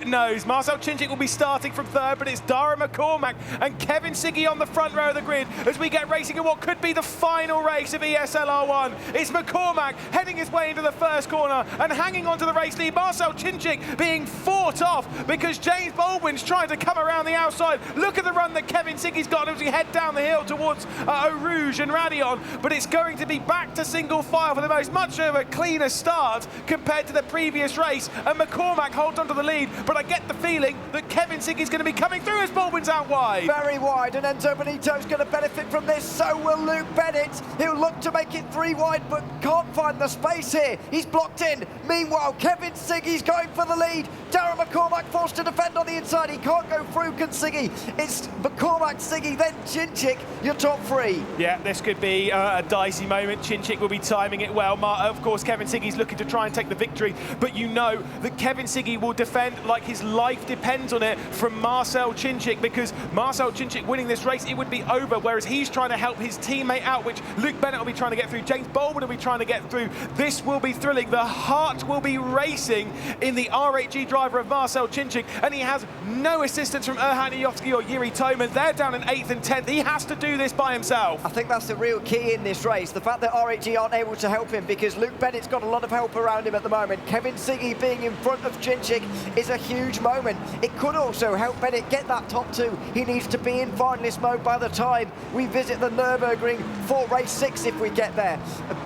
knows? Marcel Chinchik will be starting from third, but it's Dara McCormack and Kevin Siggy on the front row of the grid as we get racing in what could be the final race of ESL R1. It's McCormack heading his way into the first corner and hanging onto the race lead. Marcel Chinchik being fought off because James Baldwin's trying to come around the outside. Look at the run that Kevin Siggy's got as we head down the hill towards Eau Rouge and Radion, but it's going to be back to single file for the most much of a cleaner start compared to the previous race, and McCormack holds onto the lead, but I get the feeling that Kevin Siggy's going to be coming through as Baldwin's out wide. Very wide, and Enzo Benito's going to benefit from this, so will Luke Bennett. He'll look to make it 3 wide, but can't find the space here. He's blocked in. Meanwhile, Kevin Siggy's going for the lead. Darren McCormack forced to defend on the inside. He can't go through, can Siggy. It's McCormack, Siggy, then Chinchik, your top 3. Yeah, this could be a dicey moment. Chinchik will be timing it well. Of course, Kevin Siggy's looking to try and take the victory, but you know that Kevin Siggy will defend like his life depends on it from Marcel Chinchik, because Marcel Chinchik winning this race, it would be over, whereas he's trying to help his teammate out, which Luke Bennett will be trying to get through, James Baldwin will be trying to get through. This will be thrilling. The heart will be racing in the RHG driver of Marcel Chinchik, and he has no assistance from Erhan Iyovsky or Yuri Toman. They're down in 8th and 10th. He has to do this by himself. I think that's the real key in this race, the fact that RHG aren't able to help him, because Luke Bennett's got a lot of help around him at the moment. Kevin Siggy being in front of Chinchik is a huge moment. It could also help Bennett get that top 2. He needs to be in finalist mode by the time we visit the Nürburgring for race 6 if we get there.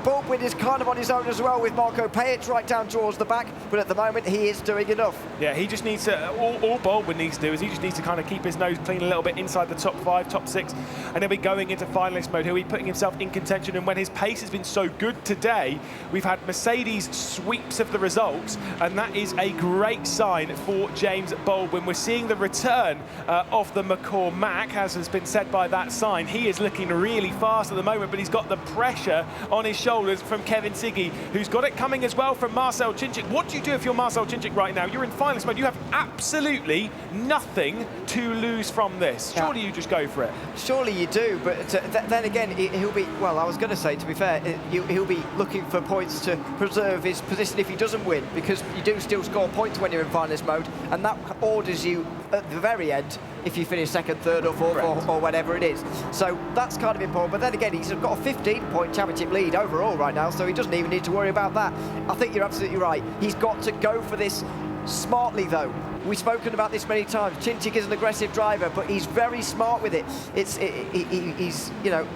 Baldwin is kind of on his own as well with Marco Pajic right down towards the back, but at the moment he is doing enough. Yeah, he just needs to, all Baldwin needs to do is he just needs to kind of keep his nose clean a little bit inside the top 5, top 6, and he'll be going into finalist mode. He'll be putting himself in contention, and when his pace has been so good today, we've had Mercedes sweeps of the results, and that is a great sign for James Baldwin. We're seeing the return of the McCormack, as has been said by that sign. He is looking really fast at the moment, but he's got the pressure on his shoulders from Kevin Siggy, who's got it coming as well from Marcel Chinchik. What do you do if you're Marcel Chinchik right now? You're in finalist mode. You have absolutely nothing to lose from this. Surely you just go for it. Surely you do, but then again, he'll be, well, I was going to say, to be fair, he'll be looking for points to preserve his position if he doesn't win, because you do still score points when you're in finalist mode, and that orders you at the very end if you finish 2nd, 3rd or 4th or whatever it is. So that's kind of important, but then again, he's got a 15-point championship lead overall right now, so he doesn't even need to worry about that. I think you're absolutely right. He's got to go for this smartly, though. We've spoken about this many times. Chinchik is an aggressive driver, but he's very smart with it. He's, you know,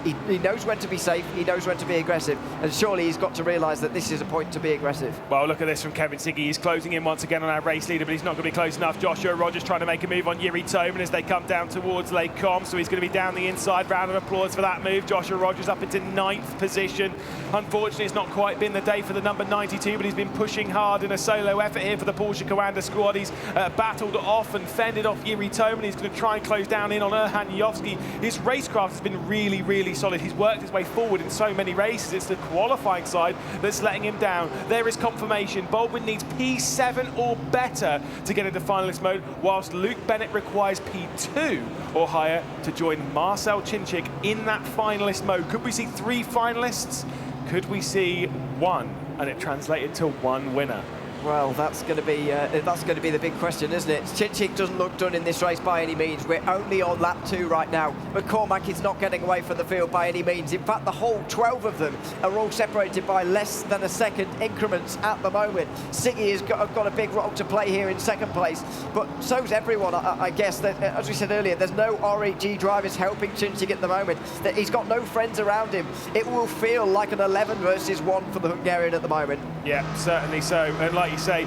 he knows when to be safe, he knows when to be aggressive, and surely he's got to realise that this is a point to be aggressive. Well, look at this from Kevin Siggy. He's closing in once again on our race leader, but he's not going to be close enough. Joshua Rogers trying to make a move on Yuri Toman as they come down towards Lake Com, so he's going to be down the inside. Round of applause for that move. Joshua Rogers up into 9th position. Unfortunately, it's not quite been the day for the number 92, but he's been pushing hard in a solo effort here for the Porsche Coanda squad. He's battled off and fended off Yuri Toman. He's going to try and close down in on Erhan Iyovsky. His racecraft has been really, really solid. He's worked his way forward in so many races. It's the qualifying side that's letting him down. There is confirmation. Baldwin needs P7 or better to get into finalist mode, whilst Luke Bennett requires P2 or higher to join Marcel Chinchik in that finalist mode. Could we see 3 finalists? Could we see 1 and it translated to 1 winner? Well, that's going to be the big question, isn't it? Chinchik doesn't look done in this race by any means. We're only on lap 2 right now. McCormack is not getting away from the field by any means. In fact, the whole 12 of them are all separated by less than a second increments at the moment. Siggy has got a big role to play here in 2nd place, but so's everyone, I guess. That, as we said earlier, there's no RHG drivers helping Chinchik at the moment. That he's got no friends around him. It will feel like an 11 versus 1 for the Hungarian at the moment. Yeah, certainly so. And like you say,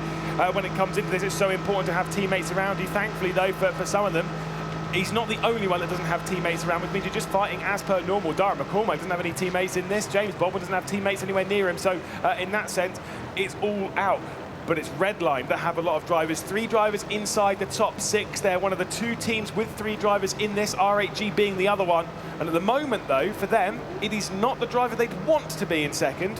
when it comes into this, it's so important to have teammates around you. Thankfully, though, for some of them, he's not the only one that doesn't have teammates around, which means you're just fighting as per normal. Dara McCormack doesn't have any teammates in this. James Baldwin doesn't have teammates anywhere near him. So in that sense, it's all out. But it's Redline that have a lot of drivers. 3 drivers inside the top 6. They're one of the 2 teams with 3 drivers in this, RHG being the other one. And at the moment, though, for them, it is not the driver they'd want to be in second.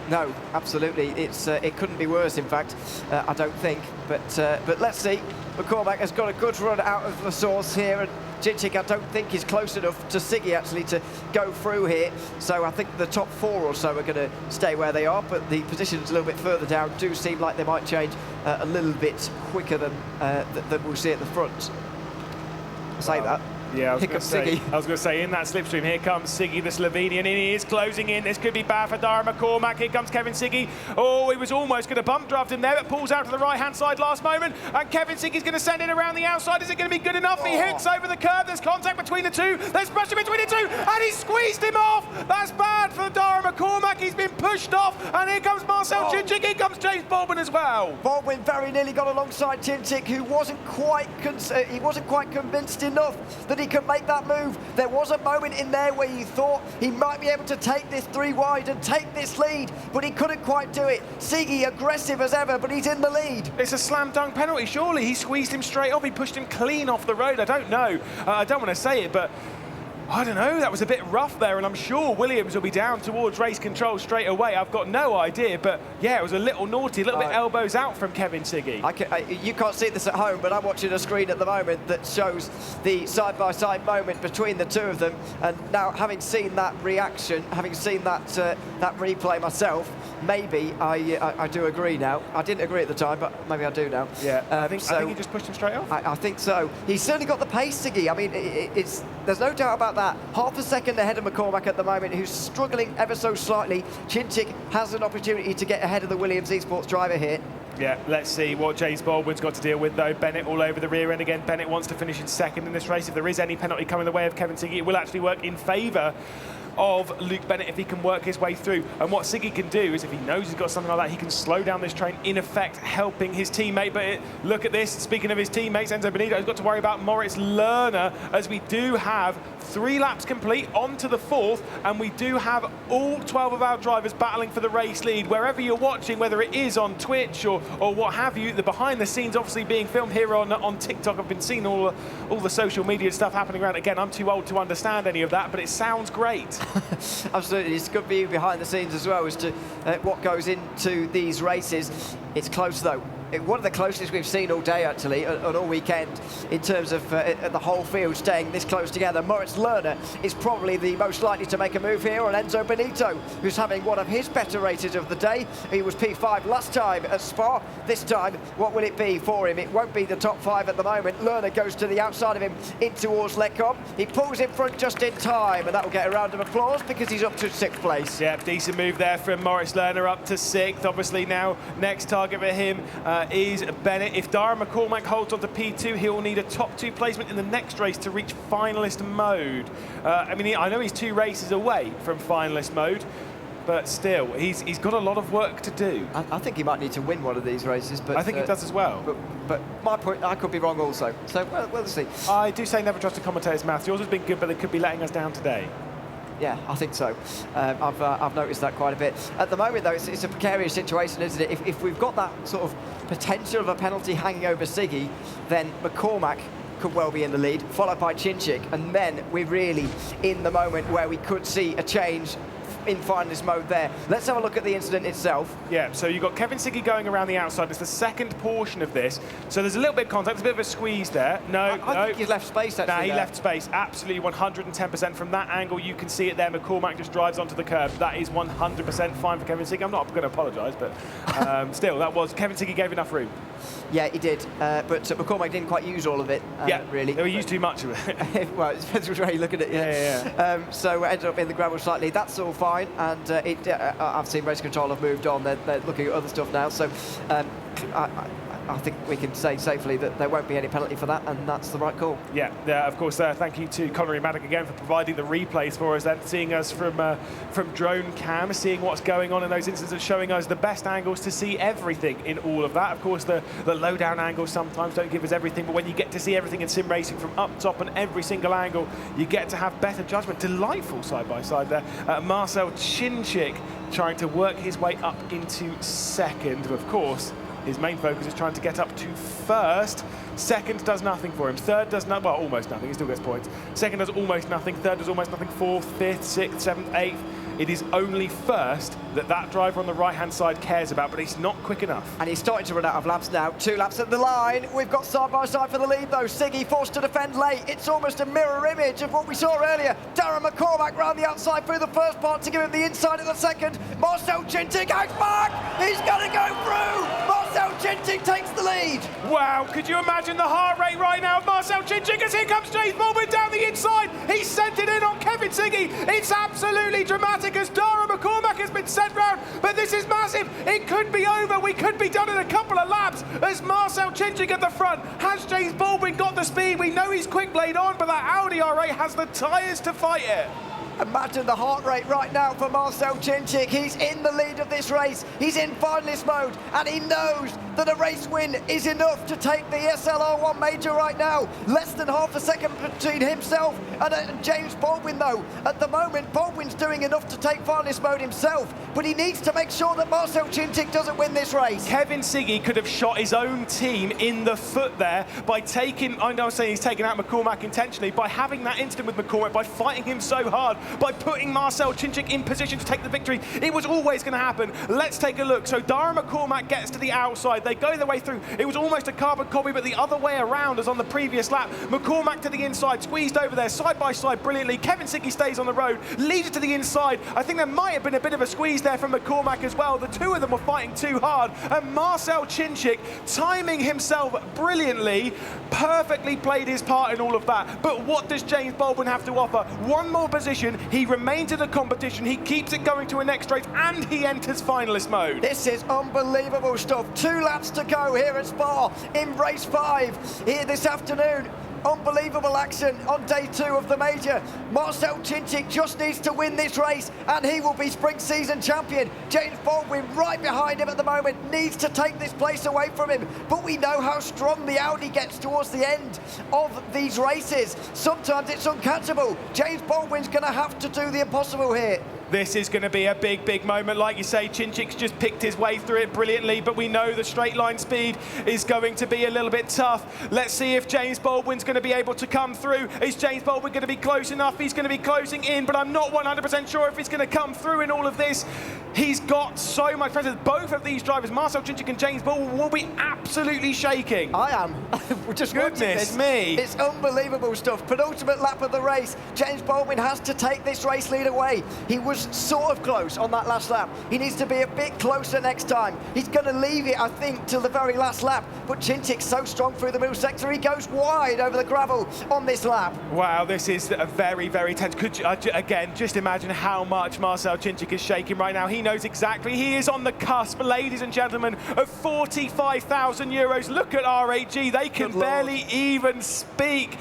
No, absolutely. It couldn't be worse, in fact, I don't think. But let's see. McCormack has got a good run out of the source here, and Chinchik, I don't think, is close enough to Siggy actually to go through here. So I think the top 4 or so are going to stay where they are, but the positions a little bit further down do seem like they might change a little bit quicker than we'll see at the front. I'll say that. Yeah, I was going to say, in that slipstream, here comes Siggy, the Slovenian, and he is closing in. This could be bad for Dara McCormack. Here comes Kevin Siggy. Oh, he was almost going to bump draft him there, but pulls out to the right-hand side last moment, and Kevin Siggy's going to send it around the outside. Is it going to be good enough? He hooks over the curb. There's contact between the two. There's pressure between the two, and he squeezed him off. That's bad for Dara McCormack. He's been pushed off, and here comes Marcel Chinchik. Here comes James Baldwin as well. Baldwin very nearly got alongside Chinchik, who wasn't quite convinced enough that he could make that move. There was a moment in there where you thought he might be able to take this 3 wide and take this lead, but he couldn't quite do it. Siggy aggressive as ever, but he's in the lead. It's a slam dunk penalty, surely. He squeezed him straight off. He pushed him clean off the road. I don't know. I don't want to say it, but I don't know, that was a bit rough there, and I'm sure Williams will be down towards race control straight away. I've got no idea, but yeah, it was a little naughty, a little bit elbows out from Kevin Siggy. You can't see this at home, but I'm watching a screen at the moment that shows the side-by-side moment between the two of them, and now having seen that reaction, having seen that replay myself, maybe I do agree now. I didn't agree at the time, but maybe I do now. Yeah, I think he just pushed him straight off. I think so. He's certainly got the pace, Siggy. I mean, there's no doubt about that. Half a second ahead of McCormack at the moment, who's struggling ever so slightly. Chinchik has an opportunity to get ahead of the Williams Esports driver here. Yeah, let's see what James Baldwin's got to deal with, though. Bennett all over the rear end again. Bennett wants to finish in second in this race. If there is any penalty coming the way of Kevin Siggy, it will actually work in favour of Luke Bennett if he can work his way through. And what Siggy can do is, if he knows he's got something like that, he can slow down this train, in effect helping his teammate. But look at this, speaking of his teammates, Enzo Benito's got to worry about Moritz Lerner, as we do have 3 laps complete onto the 4th, and we do have all 12 of our drivers battling for the race lead. Wherever you're watching, whether it is on Twitch or what have you, the behind the scenes obviously being filmed here on TikTok. I've been seeing all the social media stuff happening around. Again, I'm too old to understand any of that, but it sounds great. Absolutely, it's good view behind the scenes as well as to what goes into these races. It's close though. One of the closest we've seen all day, actually, and all weekend, in terms of the whole field staying this close together. Moritz Lerner is probably the most likely to make a move here on Enzo Benito, who's having one of his better races of the day. He was P5 last time at Spa. This time, what will it be for him? It won't be the top 5 at the moment. Lerner goes to the outside of him in towards Lecom. He pulls in front just in time, and that will get a round of applause because he's up to 6th place. Yeah, decent move there from Moritz Lerner, up to 6th. Obviously now, next target for him is Bennett. If Dara McCormack holds on to P2, he'll need a top 2 placement in the next race to reach finalist mode. I mean, I know he's 2 races away from finalist mode, but still, he's got a lot of work to do. I think he might need to win one of these races, but I think he does as well. But my point, I could be wrong also. So we'll see. I do say never trust a commentator's maths. Yours has been good, but they could be letting us down today. Yeah, I think so. I've noticed that quite a bit. At the moment, though, it's a precarious situation, isn't it? If we've got that sort of potential of a penalty hanging over Siggy, then McCormack could well be in the lead, followed by Chinchik, and then we're really in the moment where we could see a change in finalist mode there. Let's have a look at the incident itself. Yeah, so you've got Kevin Siggy going around the outside. It's the second portion of this. So there's a little bit of contact, there's a bit of a squeeze there. I think he's left space, actually. Nah, he left space, absolutely 110%. From that angle, you can see it there. McCormack just drives onto the curb. That is 100% fine for Kevin Siggy. I'm not going to apologise, but still, that was, Kevin Siggy gave enough room. Yeah, he did, but McCormack didn't quite use all of it, really. He used too much of it. Well, it depends which way you look at it, yeah. So ended up in the gravel slightly. That's all fine, and I've seen race control have moved on. They're looking at other stuff now, so I think we can say safely that there won't be any penalty for that, and that's the right call. Yeah, of course, thank you to Connery Maddock again for providing the replays for us and seeing us from drone cam, seeing what's going on in those instances, showing us the best angles to see everything in all of that. Of course, the low-down angles sometimes don't give us everything, but when you get to see everything in sim racing from up top and every single angle, you get to have better judgment. Delightful side-by-side there. Marcel Chinchik trying to work his way up into second, of course. His main focus is trying to get up to first. Second does nothing for him. Third does not, well, almost nothing. He still gets points. Second does almost nothing. Third does almost nothing. Fourth, fifth, sixth, seventh, eighth. It is only first that driver on the right-hand side cares about, but he's not quick enough. And he's starting to run out of laps now. 2 laps at the line. We've got side by side for the lead though. Siggy forced to defend late. It's almost a mirror image of what we saw earlier. Darren McCormack round the outside through the first part to give him the inside at the second. Marcel Cintic hangs back. He's going to go through. Marcel Cintic takes the lead. Wow, could you imagine the heart rate right now of Marcel Cintic as here comes James Baldwin down the inside. He sent it in on Kevin Siggy. It's absolutely dramatic as Darren McCormack has been sent round, but this is massive. It could be over. We could be done in a couple of laps as Marcel Cintic at the front. Has James Baldwin got the speed? We know he's quick blade on, but that Audi R8 has the tyres to fight it. Imagine the heart rate right now for Marcel Cintic. He's in the lead of this race. He's in finalist mode, and he knows that a race win is enough to take the SLR1 major right now. Less than half a second between himself and James Baldwin, though. At the moment, Baldwin's doing enough to take finalist mode himself, but he needs to make sure that Marcel Cintic doesn't win this race. Kevin Siggy could have shot his own team in the foot there by taking, I know I'm saying he's taken out McCormack intentionally, by having that incident with McCormack, by fighting him so hard, by putting Marcel Cintic in position to take the victory. It was always going to happen. Let's take a look. So Darren McCormack gets to the outside. They go their way through. It was almost a carbon copy, but the other way around as on the previous lap. McCormack to the inside, squeezed over there, side by side, brilliantly. Kevin Siggy stays on the road, leads it to the inside. I think there might have been a bit of a squeeze there from McCormack as well. The two of them were fighting too hard. And Marcel Cintic, timing himself brilliantly, perfectly played his part in all of that. But what does James Baldwin have to offer? One more position. He remains in the competition. He keeps it going to a next race, and he enters finalist mode. This is unbelievable stuff. 2 laps to go here at Spa in race 5 here this afternoon. Unbelievable action on day 2 of the major. Marcel Cintic just needs to win this race and he will be spring season champion. James Baldwin right behind him at the moment needs to take this place away from him, but we know how strong the Audi gets towards the end of these races. Sometimes it's uncatchable. James Baldwin's going to have to do the impossible here. This is going to be a big, big moment. Like you say, Cincic's just picked his way through it brilliantly, but we know the straight line speed is going to be a little bit tough. Let's see if James Baldwin's going to be able to come through. Is James Baldwin going to be close enough? He's going to be closing in, but I'm not 100% sure if he's going to come through in all of this. He's got so much presence. Both of these drivers, Marcel Cintic and James Baldwin, will be absolutely shaking. I am. Just goodness me. It's unbelievable stuff. Penultimate lap of the race. James Baldwin has to take this race lead away. He was sort of close on that last lap. He needs to be a bit closer next time. He's going to leave it, I think, till the very last lap. But Cincic's so strong through the middle sector, he goes wide over the gravel on this lap. Wow, this is a very, very tense. Could you, again, just imagine how much Marcel Cincic is shaking right now. He knows exactly. He is on the cusp, ladies and gentlemen, of 45,000 euros. Look at RAG. They can barely even speak.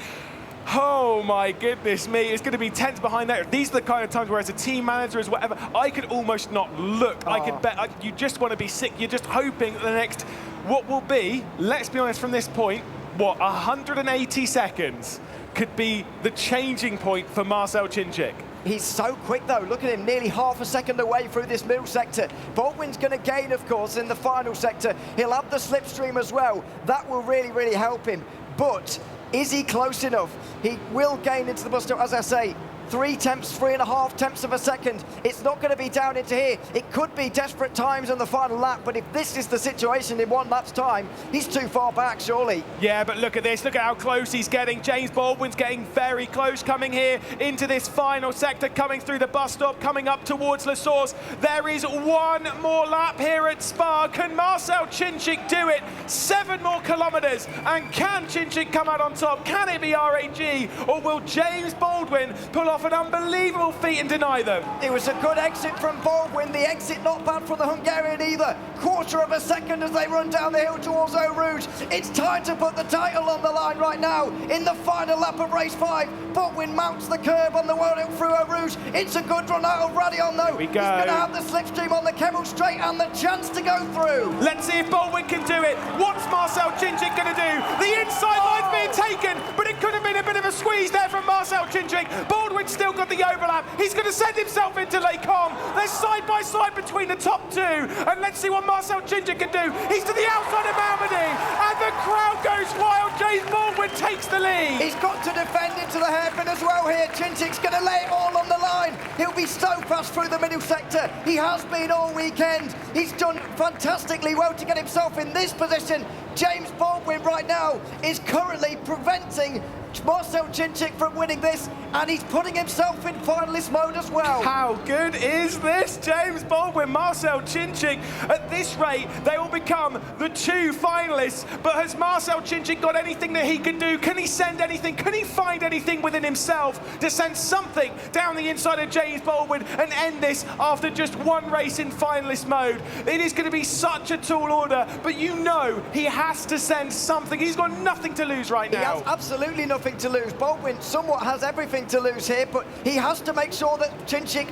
Oh my goodness me, it's going to be tense behind that. These are the kind of times where as a team manager, as whatever, I could almost not look. I could bet, you just want to be sick. You're just hoping that the next, what will be, let's be honest from this point, what, 180 seconds could be the changing point for Marcel Cincic. He's so quick though, look at him, nearly half a second away through this middle sector. Baldwin's going to gain, of course, in the final sector. He'll have the slipstream as well. That will really, really help him. But is he close enough? He will gain into the bus stop, as I say. 3.5 tenths of a second. It's not going to be down into here. It could be desperate times on the final lap, but if this is the situation in 1 lap's time, he's too far back, surely. Yeah, but look at this. Look at how close he's getting. James Baldwin's getting very close, coming here into this final sector, coming through the bus stop, coming up towards La Source. There is 1 more lap here at Spa. Can Marcel Cincic do it? 7 more kilometres. And can Cincic come out on top? Can it be RAG? Or will James Baldwin pull off an unbelievable feat and deny them? It was a good exit from Baldwin. The exit not bad for the Hungarian either. 1/4 of a second as they run down the hill towards Eau Rouge. It's time to put the title on the line right now in the final lap of race 5. Baldwin mounts the curb on the World Hill through Eau Rouge. It's a good run out of Radion though. We go. He's going to have the slipstream on the Kemmel Straight and the chance to go through. Let's see if Baldwin can do it. What's Marcel Cincic going to do? The inside line's being taken, but it could have been a bit of a squeeze there from Marcel Cincic. Baldwin's still got the overlap. He's going to send himself into Les Combes. They're side by side between the top 2. And let's see what Marcel Cincic can do. He's to the outside of Malmedy. And the crowd goes wild. James Baldwin takes the lead. He's got to defend into the hairpin as well here. Cincic's going to lay it all on the line. line. He'll be so fast through the middle sector. He has been all weekend. He's done fantastically well to get himself in this position. James Baldwin right now is currently preventing Marcel Chinchik from winning this, and he's putting himself in finalist mode as well. How good is this? James Baldwin, Marcel Chinchik. At this rate, they will become the 2 finalists. But has Marcel Chinchik got anything that he can do? Can he send anything? Can he find anything within himself to send something down the inside of James Baldwin and end this after just 1 race in finalist mode? It is going to be such a tall order, but you know he has to send something. He's got nothing to lose right now. He has absolutely nothing to lose. Baldwin somewhat has everything to lose here, but he has to make sure that Chinchik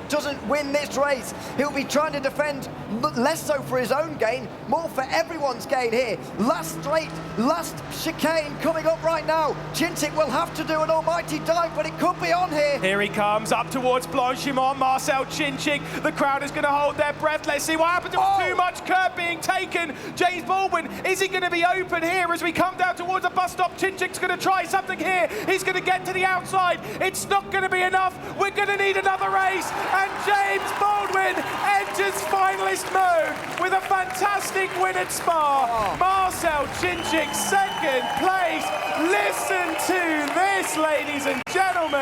doesn't win this race. He'll be trying to defend less so for his own gain, more for everyone's gain here. Last straight, last chicane coming up right now. Chinchik will have to do an almighty dive, but it could be on here. Here he comes, up towards Blanchimont, Marcel Chinchik. The crowd is going to hold their breath. Let's see what happens. There was too much curb being taken. James Baldwin, is he going to be open here as we come down towards the bus stop? Chinchik's going to try something here. He's going to get to the outside. It's not going to be enough. We're going to need another race. And James Baldwin enters finalist mode with a fantastic win at Spa. Marcel Chinchik, 2nd place. Listen to this, ladies and gentlemen.